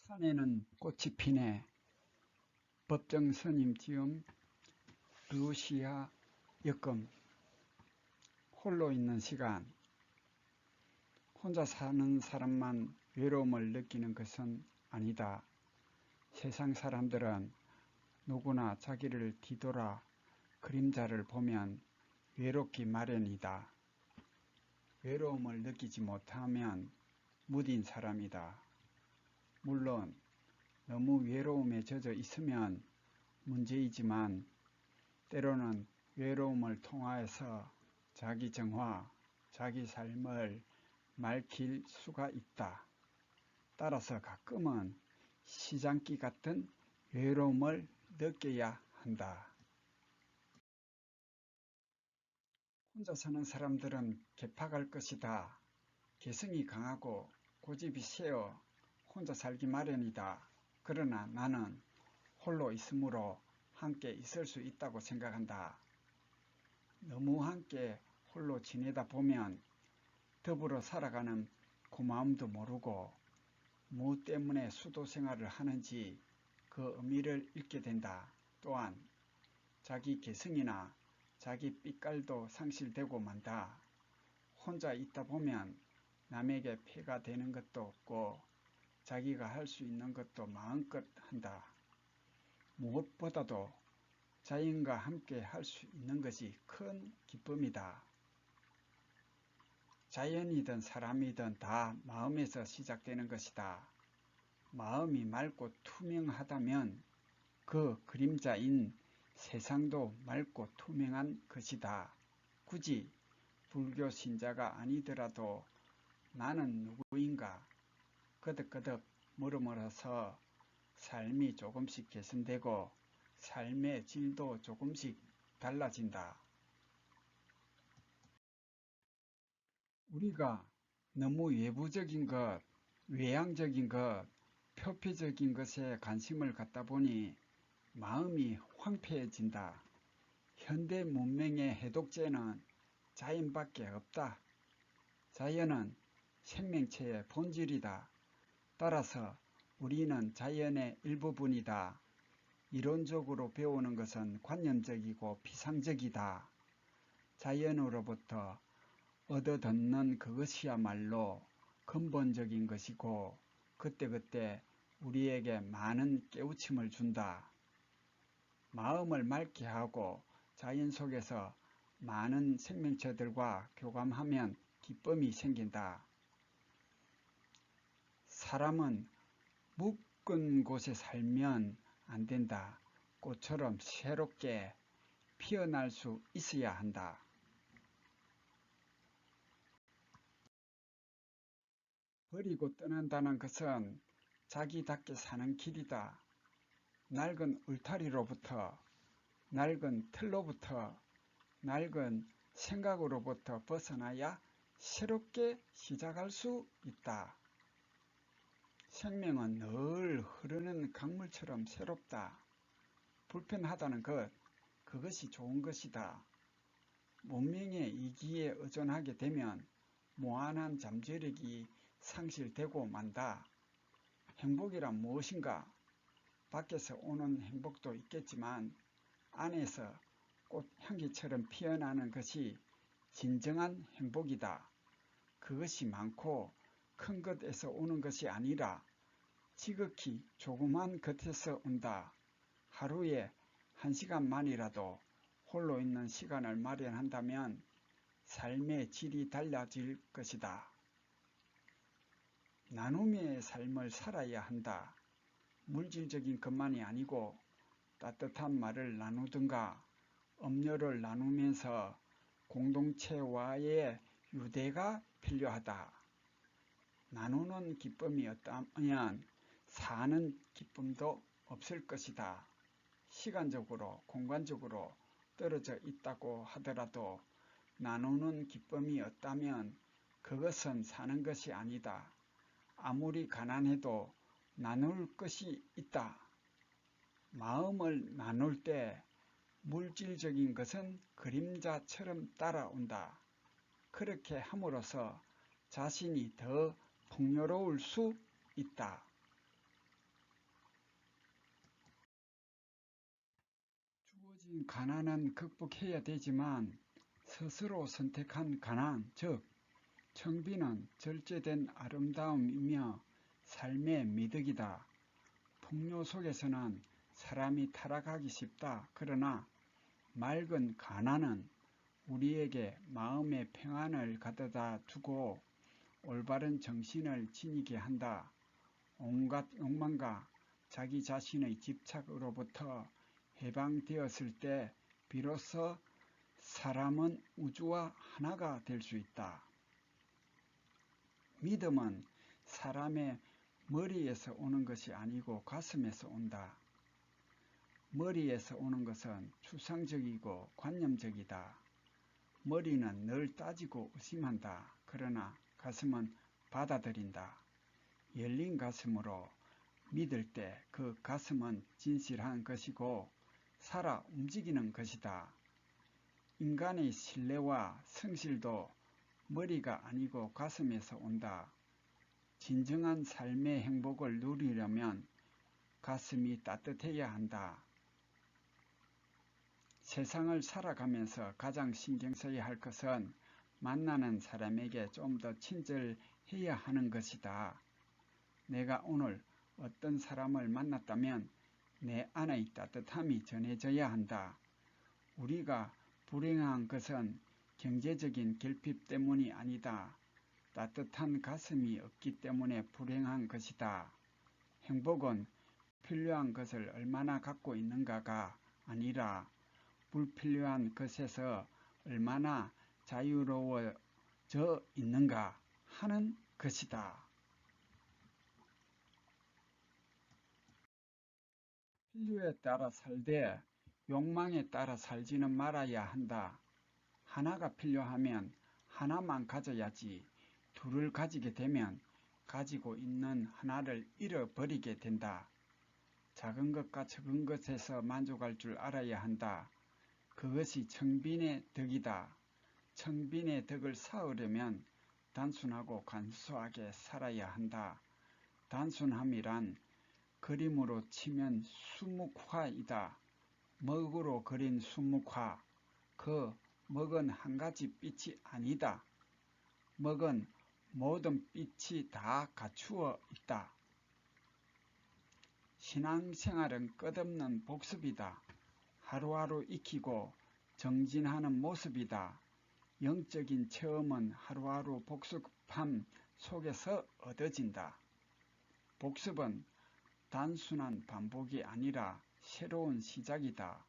산에는 꽃이 피네. 법정 스님 지음 루시아 역금. 홀로 있는 시간. 혼자 사는 사람만 외로움을 느끼는 것은 아니다. 세상 사람들은 누구나 자기를 뒤돌아 그림자를 보면 외롭기 마련이다. 외로움을 느끼지 못하면 무딘 사람이다. 물론 너무 외로움에 젖어 있으면 문제이지만 때로는 외로움을 통하여서 자기 정화, 자기 삶을 맑힐 수가 있다. 따라서 가끔은 시장기 같은 외로움을 느껴야 한다. 혼자 사는 사람들은 개팍할 것이다. 개성이 강하고 고집이 세어 혼자 살기 마련이다. 그러나 나는 홀로 있으므로 함께 있을 수 있다고 생각한다. 너무 함께 홀로 지내다 보면 더불어 살아가는 고마움도 모르고 무 때문에 수도 생활을 하는지 그 의미를 잃게 된다. 또한 자기 개성이나 자기 빛깔도 상실되고 만다. 혼자 있다 보면 남에게 폐가 되는 것도 없고 자기가 할 수 있는 것도 마음껏 한다. 무엇보다도 자연과 함께 할 수 있는 것이 큰 기쁨이다. 자연이든 사람이든 다 마음에서 시작되는 것이다. 마음이 맑고 투명하다면 그 그림자인 세상도 맑고 투명한 것이다. 굳이 불교 신자가 아니더라도 나는 누구인가 거듭거듭 물음으로써 삶이 조금씩 개선되고 삶의 질도 조금씩 달라진다. 우리가 너무 외부적인 것, 외향적인 것, 표피적인 것에 관심을 갖다 보니 마음이 황폐해진다. 현대 문명의 해독제는 자연밖에 없다. 자연은 생명체의 본질이다. 따라서 우리는 자연의 일부분이다. 이론적으로 배우는 것은 관념적이고 피상적이다. 자연으로부터 얻어듣는 그것이야말로 근본적인 것이고 그때그때 우리에게 많은 깨우침을 준다. 마음을 맑게 하고 자연 속에서 많은 생명체들과 교감하면 기쁨이 생긴다. 사람은 묶은 곳에 살면 안 된다. 꽃처럼 새롭게 피어날 수 있어야 한다. 버리고 떠난다는 것은 자기답게 사는 길이다. 낡은 울타리로부터, 낡은 틀로부터, 낡은 생각으로부터 벗어나야 새롭게 시작할 수 있다. 생명은 늘 흐르는 강물처럼 새롭다. 불편하다는 것, 그것이 좋은 것이다. 문명의 이기에 의존하게 되면 무한한 잠재력이 상실되고 만다. 행복이란 무엇인가? 밖에서 오는 행복도 있겠지만 안에서 꽃 향기처럼 피어나는 것이 진정한 행복이다. 그것이 많고 큰 것에서 오는 것이 아니라 지극히 조그만 것에서 온다. 하루에 1시간만이라도 홀로 있는 시간을 마련한다면 삶의 질이 달라질 것이다. 나눔의 삶을 살아야 한다. 물질적인 것만이 아니고 따뜻한 말을 나누든가 음료를 나누면서 공동체와의 유대가 필요하다. 나누는 기쁨이 없다면 사는 기쁨도 없을 것이다. 시간적으로, 공간적으로 떨어져 있다고 하더라도 나누는 기쁨이 없다면 그것은 사는 것이 아니다. 아무리 가난해도 나눌 것이 있다. 마음을 나눌 때 물질적인 것은 그림자처럼 따라온다. 그렇게 함으로써 자신이 더 풍요로울 수 있다. 가난은 극복해야 되지만 스스로 선택한 가난, 즉 청비는 절제된 아름다움이며 삶의 미덕이다. 풍요 속에서는 사람이 타락하기 쉽다. 그러나 맑은 가난은 우리에게 마음의 평안을 가져다 주고 올바른 정신을 지니게 한다. 온갖 욕망과 자기 자신의 집착으로부터 해방되었을 때 비로소 사람은 우주와 하나가 될 수 있다. 믿음은 사람의 머리에서 오는 것이 아니고 가슴에서 온다. 머리에서 오는 것은 추상적이고 관념적이다. 머리는 늘 따지고 의심한다. 그러나 가슴은 받아들인다. 열린 가슴으로 믿을 때 그 가슴은 진실한 것이고 살아 움직이는 것이다. 인간의 신뢰와 성실도 머리가 아니고 가슴에서 온다. 진정한 삶의 행복을 누리려면 가슴이 따뜻해야 한다. 세상을 살아가면서 가장 신경 써야 할 것은 만나는 사람에게 좀 더 친절해야 하는 것이다. 내가 오늘 어떤 사람을 만났다면 내 안의 따뜻함이 전해져야 한다. 우리가 불행한 것은 경제적인 결핍 때문이 아니다. 따뜻한 가슴이 없기 때문에 불행한 것이다. 행복은 필요한 것을 얼마나 갖고 있는가가 아니라 불필요한 것에서 얼마나 자유로워져 있는가 하는 것이다. 필요에 따라 살되 욕망에 따라 살지는 말아야 한다. 하나가 필요하면 하나만 가져야지 둘을 가지게 되면 가지고 있는 하나를 잃어버리게 된다. 작은 것과 적은 것에서 만족할 줄 알아야 한다. 그것이 청빈의 덕이다. 청빈의 덕을 쌓으려면 단순하고 간소하게 살아야 한다. 단순함이란 그림으로 치면 수묵화이다. 먹으로 그린 수묵화. 그 먹은 한 가지 빛이 아니다. 먹은 모든 빛이 다 갖추어 있다. 신앙생활은 끝없는 복습이다. 하루하루 익히고 정진하는 모습이다. 영적인 체험은 하루하루 복습함 속에서 얻어진다. 복습은 단순한 반복이 아니라 새로운 시작이다.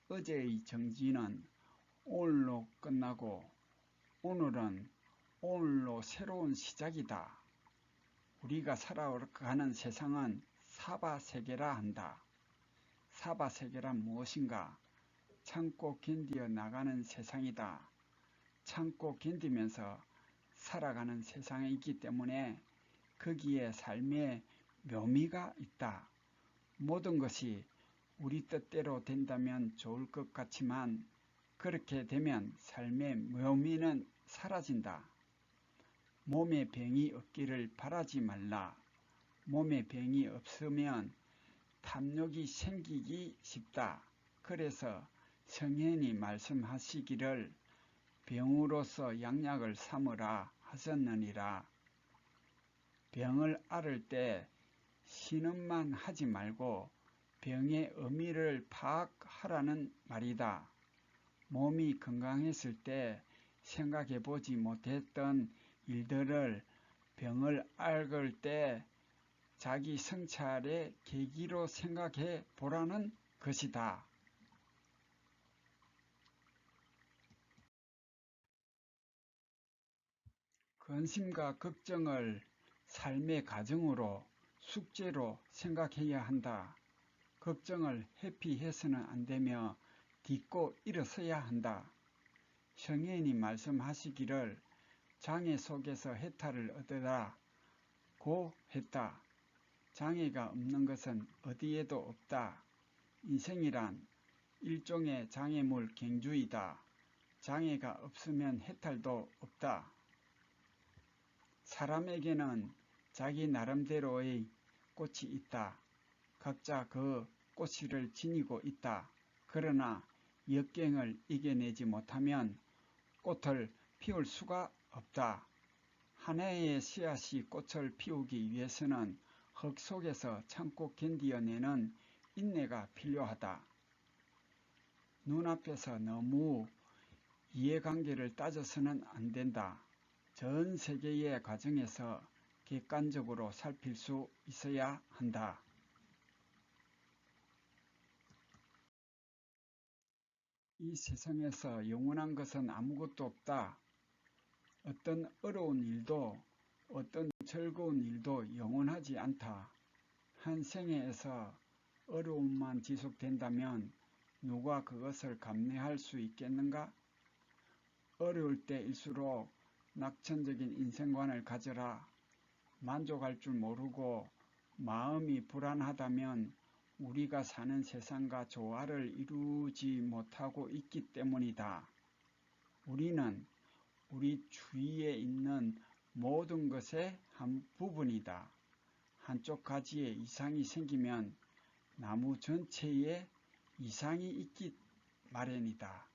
어제의 정진은 오늘로 끝나고 오늘은 오늘로 새로운 시작이다. 우리가 살아가는 세상은 사바세계라 한다. 사바세계란 무엇인가? 참고 견디어 나가는 세상이다. 참고 견디면서 살아가는 세상이기 때문에 거기에 삶의 묘미가 있다. 모든 것이 우리 뜻대로 된다면 좋을 것 같지만 그렇게 되면 삶의 묘미는 사라진다. 몸에 병이 없기를 바라지 말라. 몸에 병이 없으면 탐욕이 생기기 쉽다. 그래서 성현이 말씀하시기를 병으로서 양약을 삼으라 하셨느니라. 병을 앓을 때 신음만 하지 말고 병의 의미를 파악하라는 말이다. 몸이 건강했을 때 생각해보지 못했던 일들을 병을 앓을 때 자기 성찰의 계기로 생각해 보라는 것이다. 근심과 걱정을 삶의 과정으로 숙제로 생각해야 한다. 걱정을 회피해서는 안 되며 딛고 일어서야 한다. 성현이 말씀하시기를 장애 속에서 해탈을 얻으라 고 했다. 장애가 없는 것은 어디에도 없다. 인생이란 일종의 장애물 경주이다. 장애가 없으면 해탈도 없다. 사람에게는 자기 나름대로의 꽃이 있다. 각자 그 꽃이를 지니고 있다. 그러나 역경을 이겨내지 못하면 꽃을 피울 수가 없다. 한 해의 씨앗이 꽃을 피우기 위해서는 흙 속에서 참고 견디어내는 인내가 필요하다. 눈앞에서 너무 이해관계를 따져서는 안 된다. 전 세계의 과정에서 객관적으로 살필 수 있어야 한다. 이 세상에서 영원한 것은 아무것도 없다. 어떤 어려운 일도 어떤 즐거운 일도 영원하지 않다. 한 생애에서 어려움만 지속된다면 누가 그것을 감내할 수 있겠는가? 어려울 때일수록 낙천적인 인생관을 가져라. 만족할 줄 모르고 마음이 불안하다면 우리가 사는 세상과 조화를 이루지 못하고 있기 때문이다. 우리는 우리 주위에 있는 모든 것의 한 부분이다. 한쪽 가지에 이상이 생기면 나무 전체에 이상이 있기 마련이다.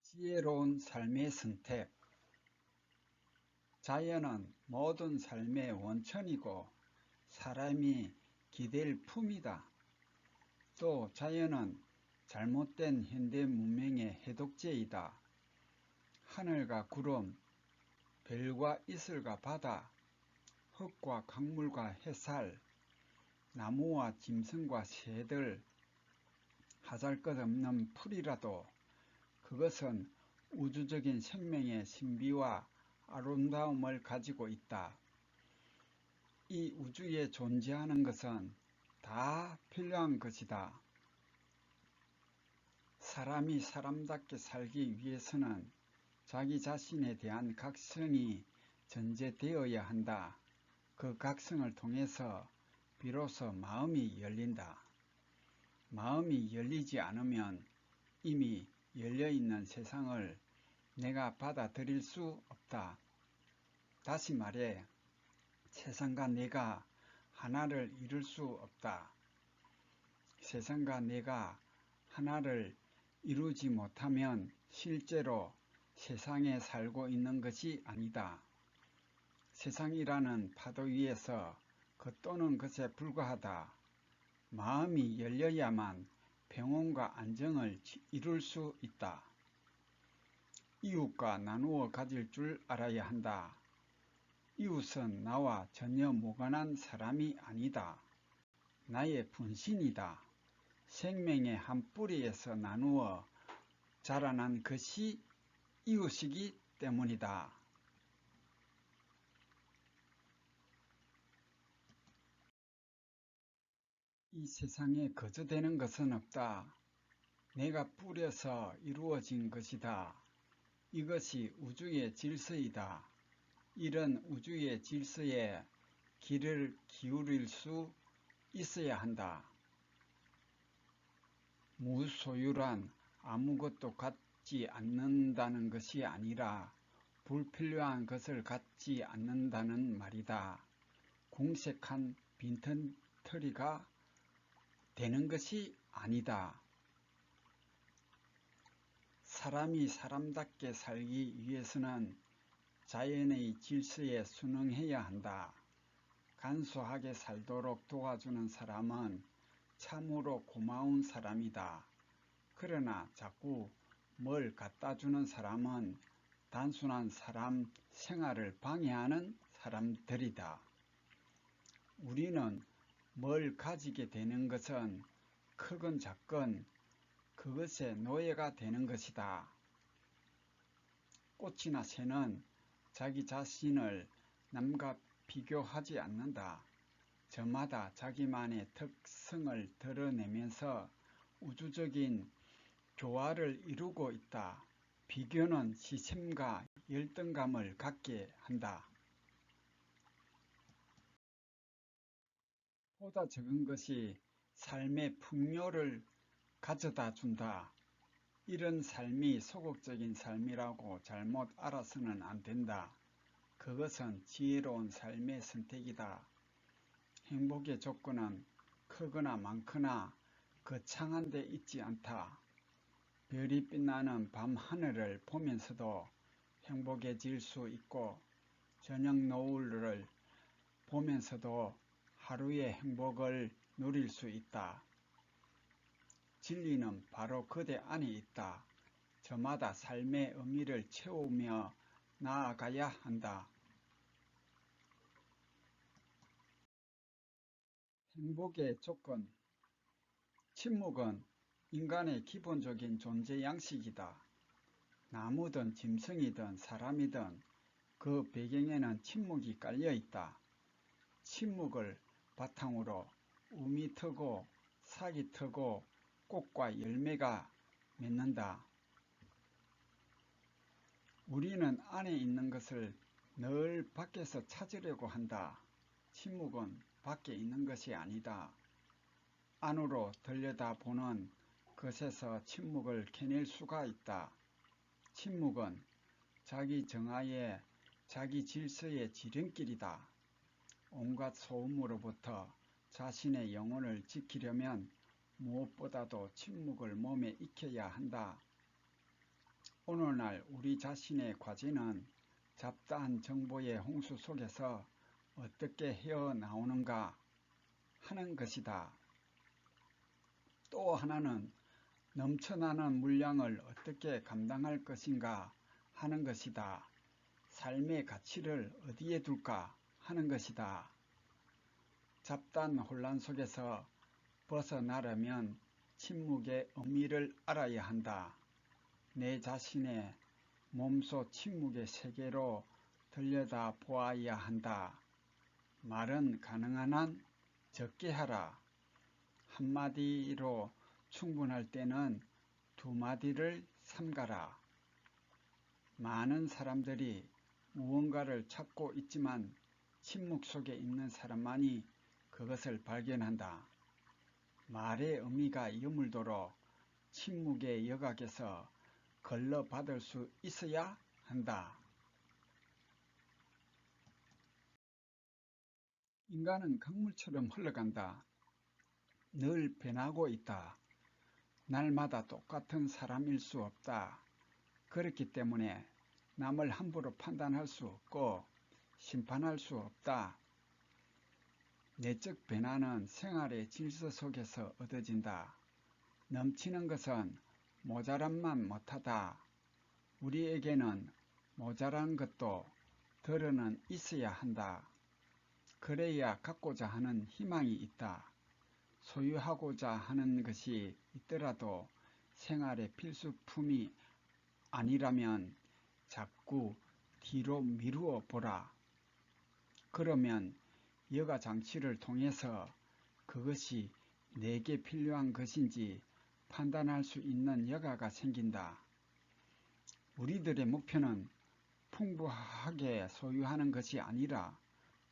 지혜로운 삶의 선택. 자연은 모든 삶의 원천이고 사람이 기댈 품이다. 또 자연은 잘못된 현대 문명의 해독제이다. 하늘과 구름, 별과 이슬과 바다, 흙과 강물과 햇살, 나무와 짐승과 새들, 하잘것없는 풀이라도 그것은 우주적인 생명의 신비와 아름다움을 가지고 있다. 이 우주에 존재하는 것은 다 필요한 것이다. 사람이 사람답게 살기 위해서는 자기 자신에 대한 각성이 전제되어야 한다. 그 각성을 통해서 비로소 마음이 열린다. 마음이 열리지 않으면 이미 열려있는 세상을 내가 받아들일 수 없다. 다시 말해 세상과 내가 하나를 이룰 수 없다. 세상과 내가 하나를 이루지 못하면 실제로 세상에 살고 있는 것이 아니다. 세상이라는 파도 위에서 겉도는 것에 불과하다. 마음이 열려야만 평온과 안정을 이룰 수 있다. 이웃과 나누어 가질 줄 알아야 한다. 이웃은 나와 전혀 무관한 사람이 아니다. 나의 분신이다. 생명의 한 뿌리에서 나누어 자라난 것이 이웃이기 때문이다. 이 세상에 거저되는 것은 없다. 내가 뿌려서 이루어진 것이다. 이것이 우주의 질서이다. 이런 우주의 질서에 귀를 기울일 수 있어야 한다. 무소유란 아무것도 갖지 않는다는 것이 아니라 불필요한 것을 갖지 않는다는 말이다. 궁색한 빈털터리가 되는 것이 아니다. 사람이 사람답게 살기 위해서는 자연의 질서에 순응해야 한다. 간소하게 살도록 도와주는 사람은 참으로 고마운 사람이다. 그러나 자꾸 뭘 갖다주는 사람은 단순한 사람 생활을 방해하는 사람들이다. 우리는 뭘 가지게 되는 것은 크건 작건 그것의 노예가 되는 것이다. 꽃이나 새는 자기 자신을 남과 비교하지 않는다. 저마다 자기만의 특성을 드러내면서 우주적인 조화를 이루고 있다. 비교는 시샘과 열등감을 갖게 한다. 보다 적은 것이 삶의 풍요를 가져다 준다. 이런 삶이 소극적인 삶이라고 잘못 알아서는 안 된다. 그것은 지혜로운 삶의 선택이다. 행복의 조건은 크거나 많거나 거창한 데 있지 않다. 별이 빛나는 밤하늘을 보면서도 행복해질 수 있고 저녁 노을을 보면서도 하루의 행복을 누릴 수 있다. 진리는 바로 그대 안에 있다. 저마다 삶의 의미를 채우며 나아가야 한다. 행복의 조건. 침묵은 인간의 기본적인 존재 양식이다. 나무든 짐승이든 사람이든 그 배경에는 침묵이 깔려 있다. 침묵을 바탕으로 움이 트고 싹이 트고 꽃과 열매가 맺는다. 우리는 안에 있는 것을 늘 밖에서 찾으려고 한다. 침묵은 밖에 있는 것이 아니다. 안으로 들여다보는 것에서 침묵을 캐낼 수가 있다. 침묵은 자기 정화의 자기 질서의 지름길이다. 온갖 소음으로부터 자신의 영혼을 지키려면 무엇보다도 침묵을 몸에 익혀야 한다. 오늘날 우리 자신의 과제는 잡다한 정보의 홍수 속에서 어떻게 헤어나오는가 하는 것이다. 또 하나는 넘쳐나는 물량을 어떻게 감당할 것인가 하는 것이다. 삶의 가치를 어디에 둘까 하는 것이다. 잡다한 혼란 속에서 벗어나려면 침묵의 의미를 알아야 한다. 내 자신의 몸소 침묵의 세계로 들여다보아야 한다. 말은 가능한 한 적게 하라. 한마디로 충분할 때는 두마디를 삼가라. 많은 사람들이 무언가를 찾고 있지만 침묵 속에 있는 사람만이 그것을 발견한다. 말의 의미가 여물도록 침묵의 여각에서 걸러받을 수 있어야 한다. 인간은 강물처럼 흘러간다. 늘 변하고 있다. 날마다 똑같은 사람일 수 없다. 그렇기 때문에 남을 함부로 판단할 수 없고 심판할 수 없다. 내적 변화는 생활의 질서 속에서 얻어진다. 넘치는 것은 모자람만 못하다. 우리에게는 모자란 것도 덜어는 있어야 한다. 그래야 갖고자 하는 희망이 있다. 소유하고자 하는 것이 있더라도 생활의 필수품이 아니라면 자꾸 뒤로 미루어 보라. 그러면 여가 장치를 통해서 그것이 내게 필요한 것인지 판단할 수 있는 여가가 생긴다. 우리들의 목표는 풍부하게 소유하는 것이 아니라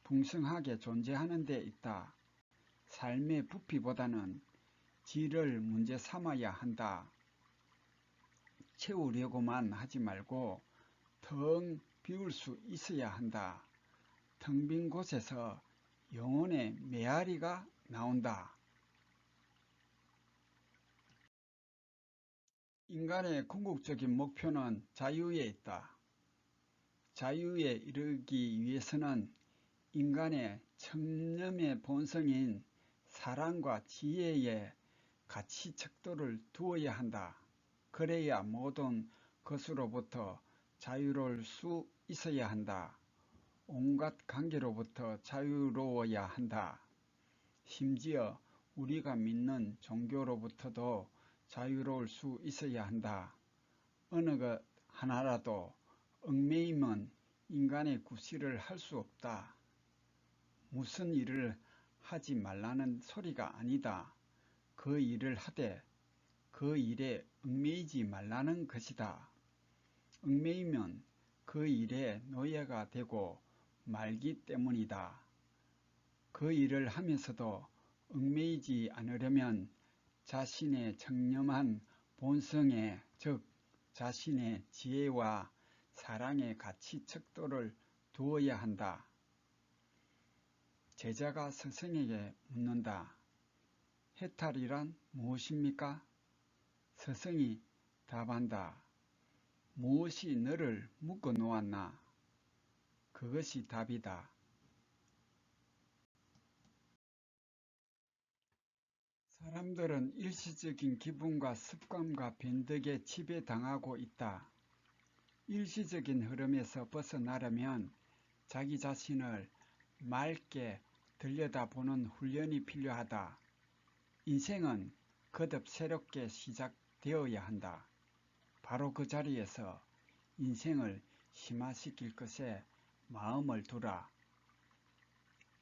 풍성하게 존재하는 데 있다. 삶의 부피보다는 질을 문제 삼아야 한다. 채우려고만 하지 말고 텅 비울 수 있어야 한다. 텅 빈 곳에서 영혼의 메아리가 나온다. 인간의 궁극적인 목표는 자유에 있다. 자유에 이르기 위해서는 인간의 청렴의 본성인 사랑과 지혜의 가치 척도를 두어야 한다. 그래야 모든 것으로부터 자유로울 수 있어야 한다. 온갖 관계로부터 자유로워야 한다. 심지어 우리가 믿는 종교로부터도 자유로울 수 있어야 한다. 어느 것 하나라도 얽매이면 인간의 구실을 할 수 없다. 무슨 일을 하지 말라는 소리가 아니다. 그 일을 하되 그 일에 얽매이지 말라는 것이다. 얽매이면 그 일에 노예가 되고 말기 때문이다. 그 일을 하면서도 얽매이지 않으려면 자신의 청렴한 본성에, 즉 자신의 지혜와 사랑의 가치 척도를 두어야 한다. 제자가 스승에게 묻는다. 해탈이란 무엇입니까? 스승이 답한다. 무엇이 너를 묶어 놓았나? 그것이 답이다. 사람들은 일시적인 기분과 습관과 변덕에 지배당하고 있다. 일시적인 흐름에서 벗어나려면 자기 자신을 맑게 들여다보는 훈련이 필요하다. 인생은 거듭 새롭게 시작되어야 한다. 바로 그 자리에서 인생을 심화시킬 것에 마음을 두라.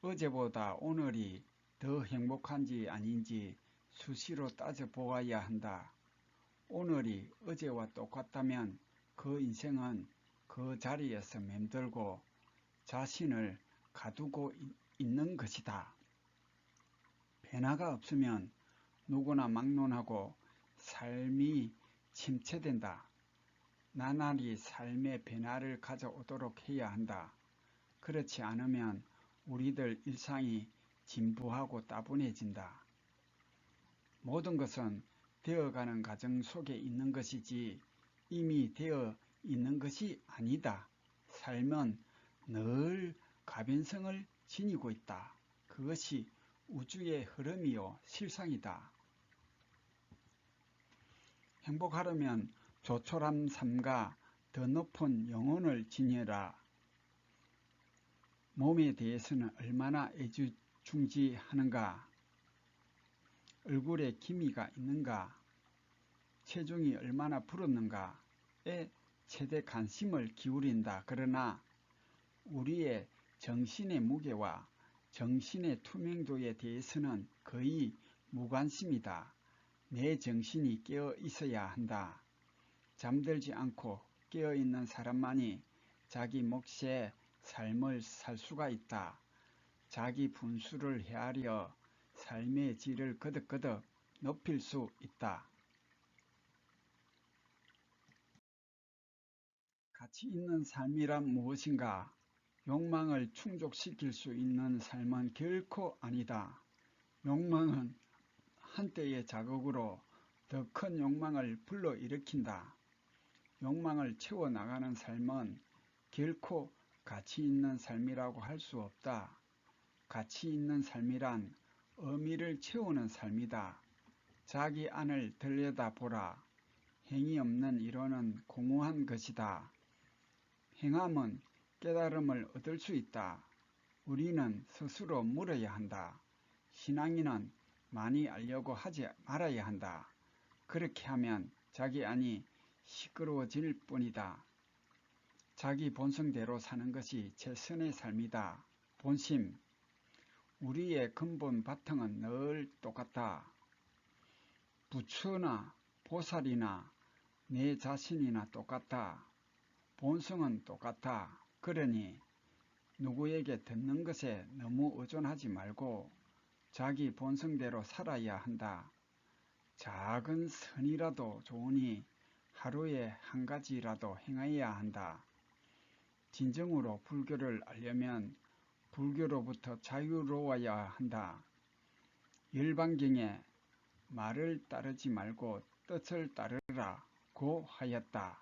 어제보다 오늘이 더 행복한지 아닌지 수시로 따져보아야 한다. 오늘이 어제와 똑같다면 그 인생은 그 자리에서 맴돌고 자신을 가두고 있는 것이다. 변화가 없으면 누구나 막론하고 삶이 침체된다. 나날이 삶의 변화를 가져오도록 해야 한다. 그렇지 않으면 우리들 일상이 진부하고 따분해진다. 모든 것은 되어가는 과정 속에 있는 것이지 이미 되어 있는 것이 아니다. 삶은 늘 가변성을 지니고 있다. 그것이 우주의 흐름이요 실상이다. 행복하려면 조촐한 삶과 더 높은 영혼을 지녀라. 몸에 대해서는 얼마나 애지중지하는가? 얼굴에 기미가 있는가? 체중이 얼마나 불었는가에 최대 관심을 기울인다. 그러나 우리의 정신의 무게와 정신의 투명도에 대해서는 거의 무관심이다. 내 정신이 깨어 있어야 한다. 잠들지 않고 깨어있는 사람만이 자기 몫의 삶을 살 수가 있다. 자기 분수를 헤아려 삶의 질을 거듭거듭 높일 수 있다. 가치 있는 삶이란 무엇인가? 욕망을 충족시킬 수 있는 삶은 결코 아니다. 욕망은 한때의 자극으로 더 큰 욕망을 불러일으킨다. 욕망을 채워나가는 삶은 결코 가치 있는 삶이라고 할 수 없다. 가치 있는 삶이란 의미를 채우는 삶이다. 자기 안을 들여다보라. 행위 없는 이론은 공허한 것이다. 행함은 깨달음을 얻을 수 있다. 우리는 스스로 물어야 한다. 신앙인은 많이 알려고 하지 말아야 한다. 그렇게 하면 자기 안이 시끄러워질 뿐이다. 자기 본성대로 사는 것이 최선의 삶이다. 본심. 우리의 근본 바탕은 늘 똑같다. 부처나 보살이나 내 자신이나 똑같다. 본성은 똑같다. 그러니 누구에게 듣는 것에 너무 의존하지 말고 자기 본성대로 살아야 한다. 작은 선이라도 좋으니 하루에 한 가지라도 행해야 한다. 진정으로 불교를 알려면 불교로부터 자유로워야 한다. 열반경에 말을 따르지 말고 뜻을 따르라고 하였다.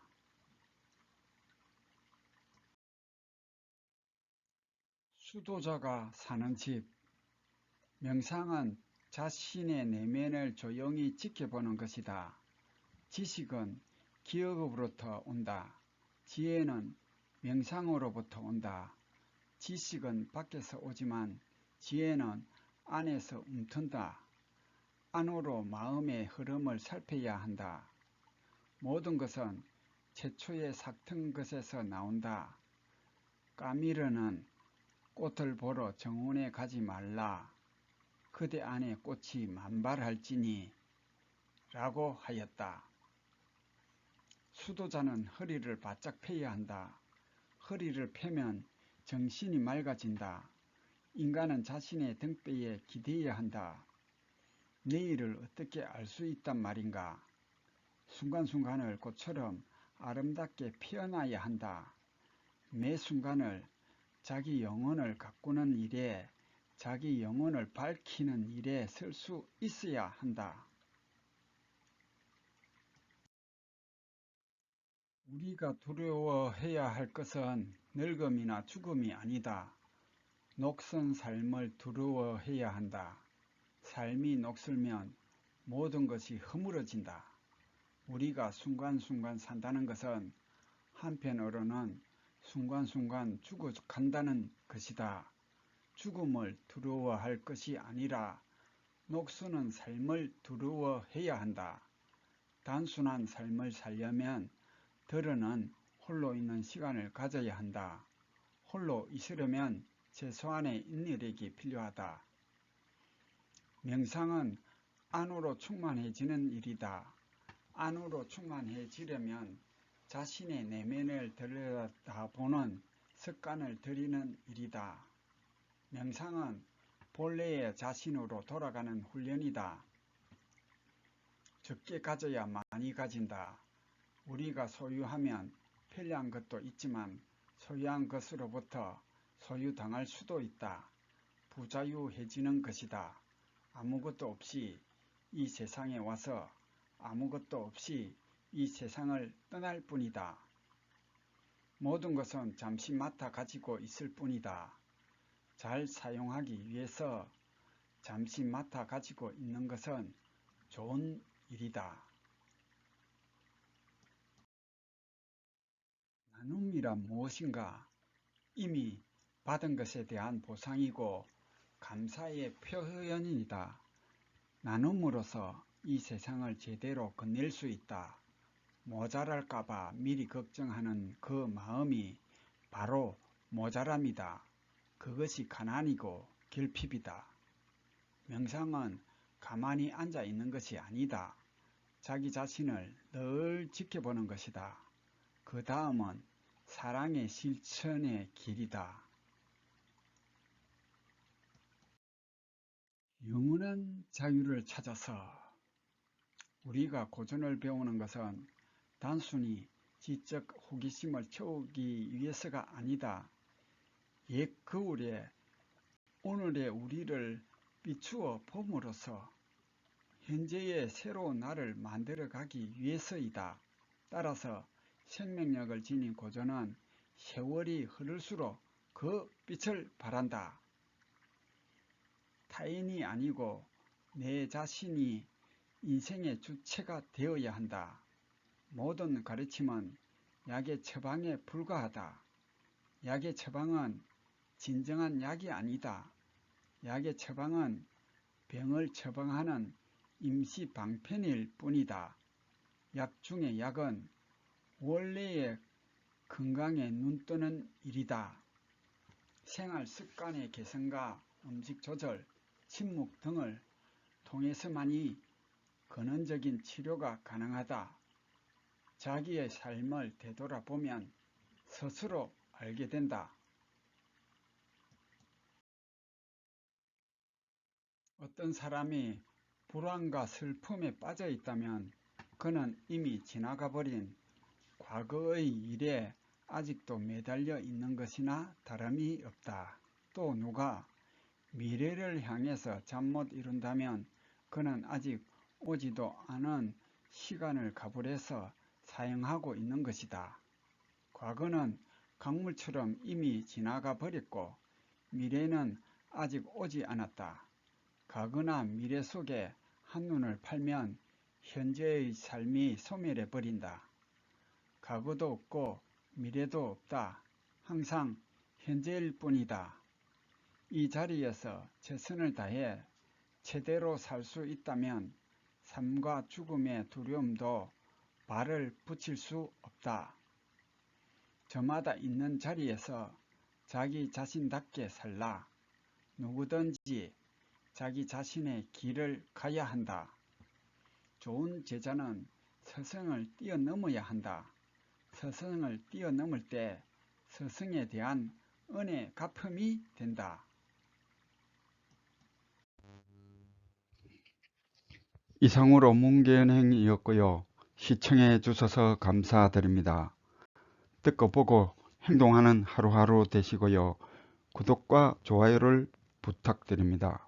수도자가 사는 집. 명상은 자신의 내면을 조용히 지켜보는 것이다. 지식은 기억으로부터 온다. 지혜는 명상으로부터 온다. 지식은 밖에서 오지만 지혜는 안에서 움튼다. 안으로 마음의 흐름을 살펴야 한다. 모든 것은 최초의 삭튼 것에서 나온다. 까미르는 꽃을 보러 정원에 가지 말라. 그대 안에 꽃이 만발할지니 라고 하였다. 수도자는 허리를 바짝 펴야 한다. 허리를 펴면 정신이 맑아진다. 인간은 자신의 등뼈에 기대어야 한다. 내일을 어떻게 알 수 있단 말인가? 순간순간을 꽃처럼 아름답게 피어나야 한다. 매 순간을 자기 영혼을 가꾸는 일에 자기 영혼을 밝히는 일에 쓸 수 있어야 한다. 우리가 두려워해야 할 것은 늙음이나 죽음이 아니다. 녹슨 삶을 두려워해야 한다. 삶이 녹슬면 모든 것이 허물어진다. 우리가 순간순간 산다는 것은 한편으로는 순간순간 죽어간다는 것이다. 죽음을 두려워할 것이 아니라 녹수는 삶을 두려워해야 한다. 단순한 삶을 살려면 들어는 홀로 있는 시간을 가져야 한다. 홀로 있으려면 최소한의 인내력이 필요하다. 명상은 안으로 충만해지는 일이다. 안으로 충만해지려면 자신의 내면을 들여다보는 습관을 들이는 일이다. 명상은 본래의 자신으로 돌아가는 훈련이다. 적게 가져야 많이 가진다. 우리가 소유하면 편리한 것도 있지만 소유한 것으로부터 소유당할 수도 있다. 부자유해지는 것이다. 아무것도 없이 이 세상에 와서 아무것도 없이 이 세상을 떠날 뿐이다. 모든 것은 잠시 맡아 가지고 있을 뿐이다. 잘 사용하기 위해서 잠시 맡아 가지고 있는 것은 좋은 일이다. 나눔이란 무엇인가? 이미 받은 것에 대한 보상이고 감사의 표현이다. 나눔으로써 이 세상을 제대로 건넬 수 있다. 모자랄까봐 미리 걱정하는 그 마음이 바로 모자람이다. 그것이 가난이고 결핍이다. 명상은 가만히 앉아 있는 것이 아니다. 자기 자신을 늘 지켜보는 것이다. 그 다음은 사랑의 실천의 길이다. 영원한 자유를 찾아서 우리가 고전을 배우는 것은 단순히 지적 호기심을 채우기 위해서가 아니다. 옛 거울에 오늘의 우리를 비추어 봄으로써 현재의 새로운 나를 만들어가기 위해서이다. 따라서 생명력을 지닌 고전은 세월이 흐를수록 그 빛을 발한다. 타인이 아니고 내 자신이 인생의 주체가 되어야 한다. 모든 가르침은 약의 처방에 불과하다. 약의 처방은 진정한 약이 아니다. 약의 처방은 병을 처방하는 임시 방편일 뿐이다. 약 중의 약은 원래의 건강에 눈뜨는 일이다. 생활 습관의 개선과 음식 조절, 침묵 등을 통해서만이 근원적인 치료가 가능하다. 자기의 삶을 되돌아보면 스스로 알게 된다. 어떤 사람이 불안과 슬픔에 빠져 있다면 그는 이미 지나가버린 과거의 일에 아직도 매달려 있는 것이나 다름이 없다. 또 누가 미래를 향해서 잠 못 이룬다면 그는 아직 오지도 않은 시간을 가불해서 사용하고 있는 것이다. 과거는 강물처럼 이미 지나가 버렸고 미래는 아직 오지 않았다. 과거나 미래 속에 한눈을 팔면 현재의 삶이 소멸해 버린다. 과거도 없고 미래도 없다. 항상 현재일 뿐이다. 이 자리에서 최선을 다해 제대로 살 수 있다면 삶과 죽음의 두려움도 발을 붙일 수 없다. 저마다 있는 자리에서 자기 자신답게 살라. 누구든지 자기 자신의 길을 가야 한다. 좋은 제자는 서성을 뛰어넘어야 한다. 서성을 뛰어넘을 때 서성에 대한 은혜 갚음이 된다. 이상으로 문견행이었고요. 시청해 주셔서 감사드립니다. 듣고 보고 행동하는 하루하루 되시고요. 구독과 좋아요를 부탁드립니다.